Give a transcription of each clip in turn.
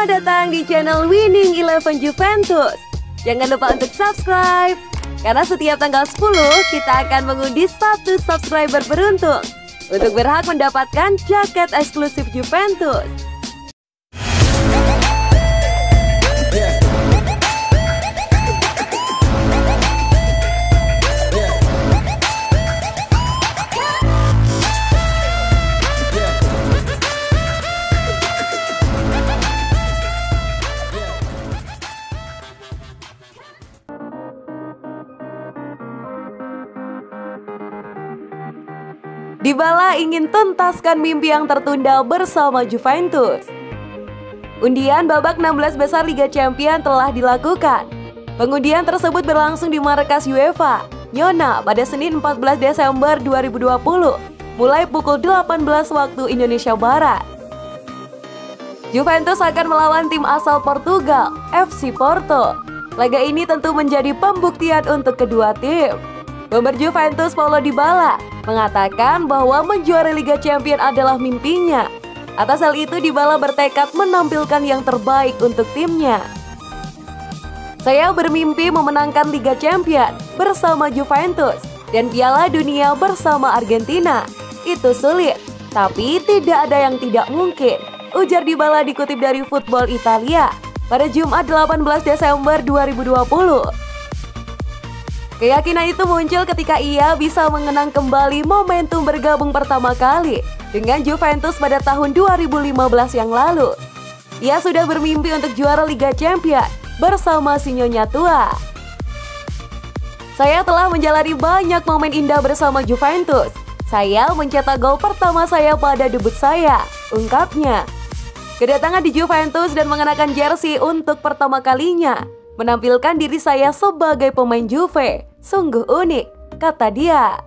Selamat datang di channel Winning Eleven Juventus. Jangan lupa untuk subscribe, karena setiap tanggal 10 kita akan mengundi 1 subscriber beruntung untuk berhak mendapatkan jaket eksklusif Juventus. Dybala ingin tuntaskan mimpi yang tertunda bersama Juventus. Undian babak 16 besar Liga Champions telah dilakukan. Pengundian tersebut berlangsung di markas UEFA, Nyona, pada Senin 14 Desember 2020, mulai pukul 18 waktu Indonesia Barat. Juventus akan melawan tim asal Portugal, FC Porto. Laga ini tentu menjadi pembuktian untuk kedua tim. Bomber Juventus Paulo Dybala mengatakan bahwa menjuarai Liga Champions adalah mimpinya. Atas hal itu, Dybala bertekad menampilkan yang terbaik untuk timnya. Saya bermimpi memenangkan Liga Champions bersama Juventus dan Piala Dunia bersama Argentina. Itu sulit, tapi tidak ada yang tidak mungkin, ujar Dybala dikutip dari Football Italia pada Jumat 18 Desember 2020. Keyakinan itu muncul ketika ia bisa mengenang kembali momentum bergabung pertama kali dengan Juventus pada tahun 2015 yang lalu. Ia sudah bermimpi untuk juara Liga Champions bersama si Nyonya tua. Saya telah menjalani banyak momen indah bersama Juventus. Saya mencetak gol pertama saya pada debut saya, ungkapnya. Kedatangan di Juventus dan mengenakan jersey untuk pertama kalinya menampilkan diri saya sebagai pemain Juve. Sungguh unik, kata dia.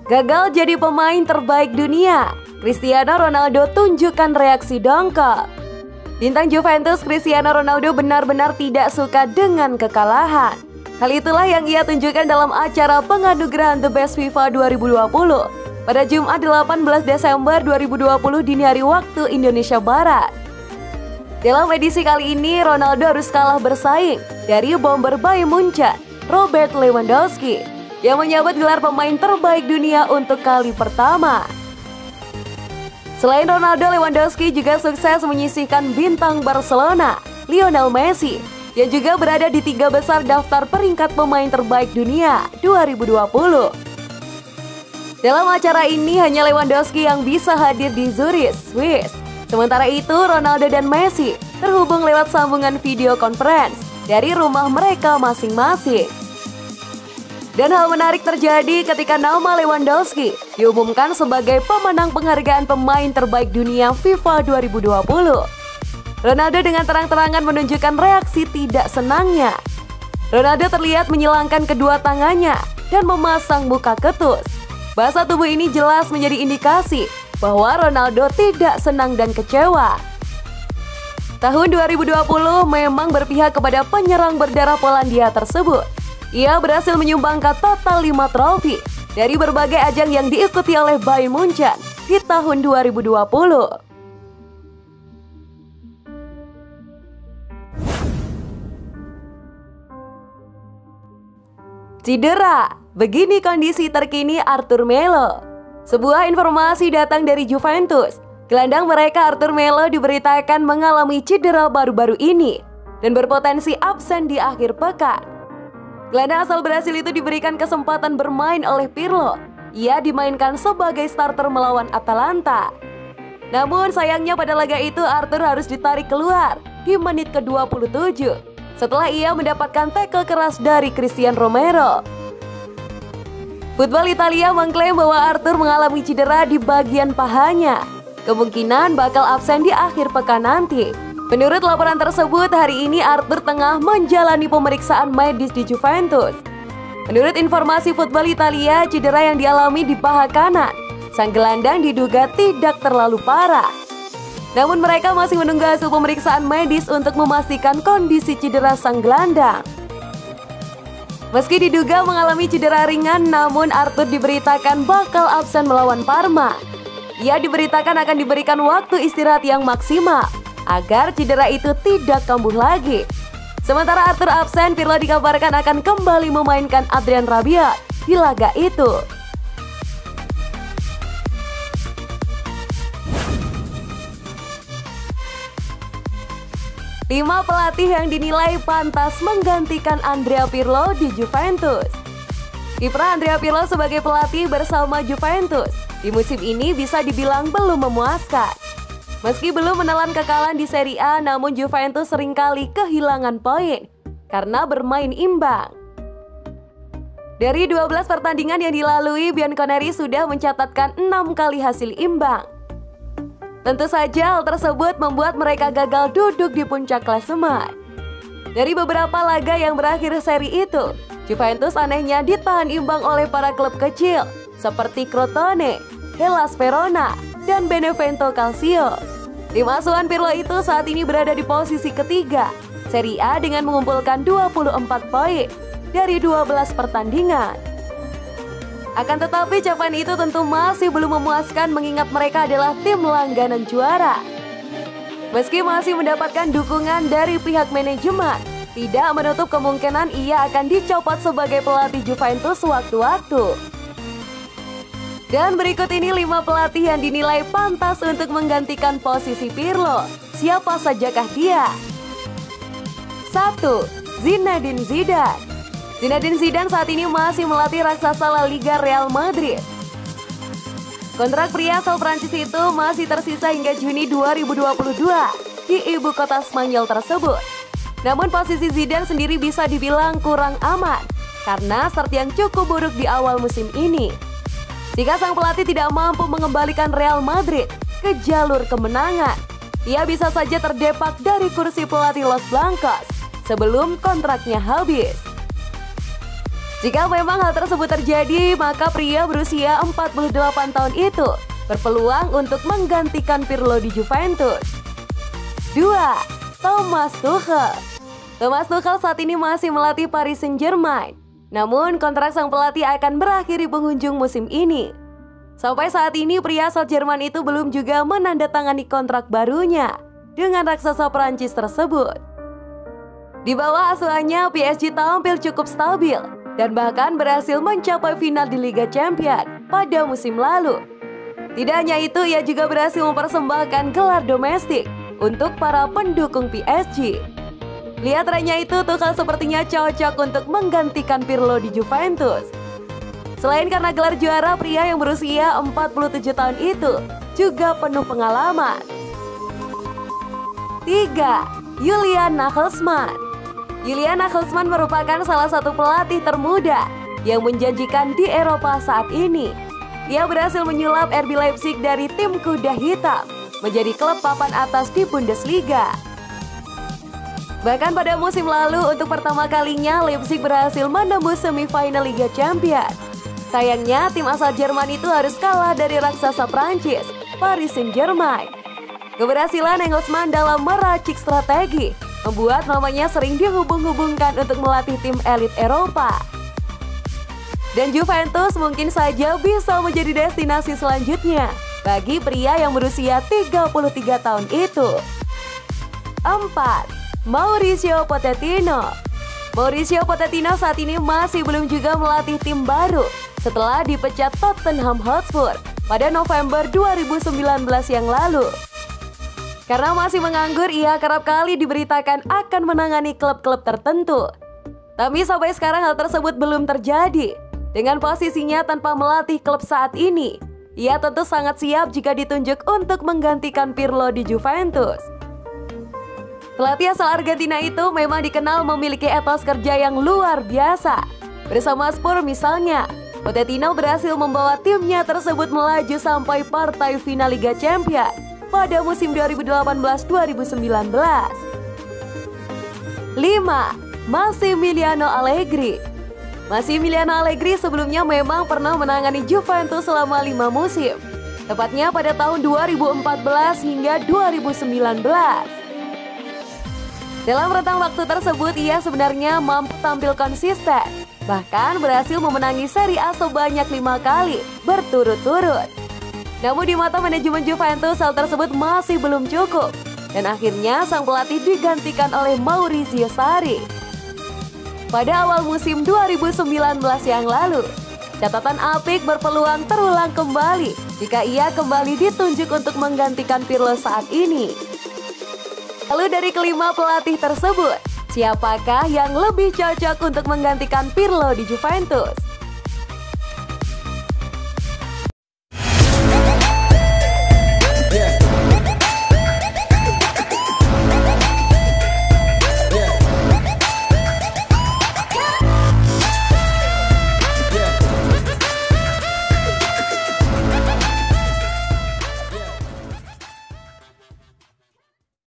Gagal jadi pemain terbaik dunia, Cristiano Ronaldo tunjukkan reaksi dongkol. Bintang Juventus Cristiano Ronaldo benar-benar tidak suka dengan kekalahan. Hal itulah yang ia tunjukkan dalam acara penganugerahan The Best FIFA 2020 pada Jumat 18 Desember 2020 dini hari waktu Indonesia Barat. Dalam edisi kali ini, Ronaldo harus kalah bersaing dari bomber Bayern Munchen, Robert Lewandowski, yang menyabet gelar pemain terbaik dunia untuk kali pertama. Selain Ronaldo, Lewandowski juga sukses menyisihkan bintang Barcelona, Lionel Messi, yang juga berada di 3 besar daftar peringkat pemain terbaik dunia 2020. Dalam acara ini hanya Lewandowski yang bisa hadir di Zurich, Swiss. Sementara itu, Ronaldo dan Messi terhubung lewat sambungan video conference dari rumah mereka masing-masing. Dan hal menarik terjadi ketika nama Lewandowski diumumkan sebagai pemenang penghargaan pemain terbaik dunia FIFA 2020. Ronaldo dengan terang-terangan menunjukkan reaksi tidak senangnya. Ronaldo terlihat menyilangkan kedua tangannya dan memasang muka ketus. Bahasa tubuh ini jelas menjadi indikasi bahwa Ronaldo tidak senang dan kecewa. Tahun 2020 memang berpihak kepada penyerang berdarah Polandia tersebut. Ia berhasil menyumbangkan total 5 trofi dari berbagai ajang yang diikuti oleh Bayern Munchen di tahun 2020. Cedera, begini kondisi terkini Arthur Melo. Sebuah informasi datang dari Juventus. Gelandang mereka Arthur Melo diberitakan mengalami cedera baru-baru ini dan berpotensi absen di akhir pekan. Gelandang asal Brasil itu diberikan kesempatan bermain oleh Pirlo. Ia dimainkan sebagai starter melawan Atalanta. Namun sayangnya pada laga itu Arthur harus ditarik keluar di menit ke-27 setelah ia mendapatkan tackle keras dari Christian Romero. Football Italia mengklaim bahwa Arthur mengalami cedera di bagian pahanya. Kemungkinan bakal absen di akhir pekan nanti. Menurut laporan tersebut, hari ini Arthur tengah menjalani pemeriksaan medis di Juventus. Menurut informasi Football Italia, cedera yang dialami di paha kanan sang gelandang diduga tidak terlalu parah. Namun mereka masih menunggu hasil pemeriksaan medis untuk memastikan kondisi cedera sang gelandang. Meski diduga mengalami cedera ringan, namun Arthur diberitakan bakal absen melawan Parma. Ia diberitakan akan diberikan waktu istirahat yang maksimal agar cedera itu tidak kambuh lagi. Sementara Arthur absen, Pirlo dikabarkan akan kembali memainkan Adrian Rabiot di laga itu. Lima pelatih yang dinilai pantas menggantikan Andrea Pirlo di Juventus. Kiprah Andrea Pirlo sebagai pelatih bersama Juventus di musim ini bisa dibilang belum memuaskan. Meski belum menelan kekalahan di Serie A, namun Juventus seringkali kehilangan poin karena bermain imbang. Dari 12 pertandingan yang dilalui, Bianconeri sudah mencatatkan 6 kali hasil imbang. Tentu saja hal tersebut membuat mereka gagal duduk di puncak klasemen. Dari beberapa laga yang berakhir seri itu, Juventus anehnya ditahan imbang oleh para klub kecil seperti Crotone, Hellas Verona, dan Benevento Calcio. Tim asuhan Pirlo itu saat ini berada di posisi ketiga Serie A dengan mengumpulkan 24 poin dari 12 pertandingan. Akan tetapi capaian itu tentu masih belum memuaskan mengingat mereka adalah tim langganan juara. Meski masih mendapatkan dukungan dari pihak manajemen, tidak menutup kemungkinan ia akan dicopot sebagai pelatih Juventus sewaktu-waktu. Dan berikut ini 5 pelatih yang dinilai pantas untuk menggantikan posisi Pirlo. Siapa sajakah dia? 1. Zinedine Zidane. Zinedine Zidane saat ini masih melatih raksasa La Liga Real Madrid. Kontrak pria asal Prancis itu masih tersisa hingga Juni 2022 di ibu kota Spanyol tersebut. Namun posisi Zidane sendiri bisa dibilang kurang aman karena start yang cukup buruk di awal musim ini. Jika sang pelatih tidak mampu mengembalikan Real Madrid ke jalur kemenangan, ia bisa saja terdepak dari kursi pelatih Los Blancos sebelum kontraknya habis. Jika memang hal tersebut terjadi, maka pria berusia 48 tahun itu berpeluang untuk menggantikan Pirlo di Juventus. 2. Thomas Tuchel. Thomas Tuchel saat ini masih melatih Paris Saint-Germain. Namun kontrak sang pelatih akan berakhir di penghujung musim ini. Sampai saat ini pria asal Jerman itu belum juga menandatangani kontrak barunya dengan raksasa Prancis tersebut. Di bawah asuhannya, PSG tampil cukup stabil dan bahkan berhasil mencapai final di Liga Champions pada musim lalu. Tidak hanya itu, ia juga berhasil mempersembahkan gelar domestik untuk para pendukung PSG. Lihat trennya itu, Tuchel sepertinya cocok untuk menggantikan Pirlo di Juventus. Selain karena gelar juara, pria yang berusia 47 tahun itu juga penuh pengalaman. 3. Julian Nagelsmann. Julian Nagelsmann merupakan salah satu pelatih termuda yang menjanjikan di Eropa saat ini. Ia berhasil menyulap RB Leipzig dari tim kuda hitam menjadi klub papan atas di Bundesliga. Bahkan pada musim lalu untuk pertama kalinya Leipzig berhasil menembus semifinal Liga Champions. Sayangnya tim asal Jerman itu harus kalah dari raksasa Prancis, Paris Saint-Germain. Keberhasilan Nagelsmann dalam meracik strategi membuat namanya sering dihubung-hubungkan untuk melatih tim elit Eropa. Dan Juventus mungkin saja bisa menjadi destinasi selanjutnya bagi pria yang berusia 33 tahun itu. 4. Mauricio Pochettino. Mauricio Pochettino saat ini masih belum juga melatih tim baru setelah dipecat Tottenham Hotspur pada November 2019 yang lalu. Karena masih menganggur, ia kerap kali diberitakan akan menangani klub-klub tertentu. Tapi sampai sekarang hal tersebut belum terjadi. Dengan posisinya tanpa melatih klub saat ini, ia tentu sangat siap jika ditunjuk untuk menggantikan Pirlo di Juventus. Pelatih asal Argentina itu memang dikenal memiliki etos kerja yang luar biasa. Bersama Spurs misalnya, Pochettino berhasil membawa timnya tersebut melaju sampai partai final Liga Champions pada musim 2018-2019. 5. Massimiliano Allegri. Massimiliano Allegri sebelumnya memang pernah menangani Juventus selama 5 musim, tepatnya pada tahun 2014 hingga 2019. Dalam rentang waktu tersebut, ia sebenarnya mampu tampil konsisten Bahkan berhasil memenangi Serie A sebanyak 5 kali berturut-turut. Namun di mata manajemen Juventus hal tersebut masih belum cukup. Dan akhirnya sang pelatih digantikan oleh Maurizio Sarri. Pada awal musim 2019 yang lalu, catatan apik berpeluang terulang kembali jika ia kembali ditunjuk untuk menggantikan Pirlo saat ini. Lalu dari kelima pelatih tersebut, siapakah yang lebih cocok untuk menggantikan Pirlo di Juventus?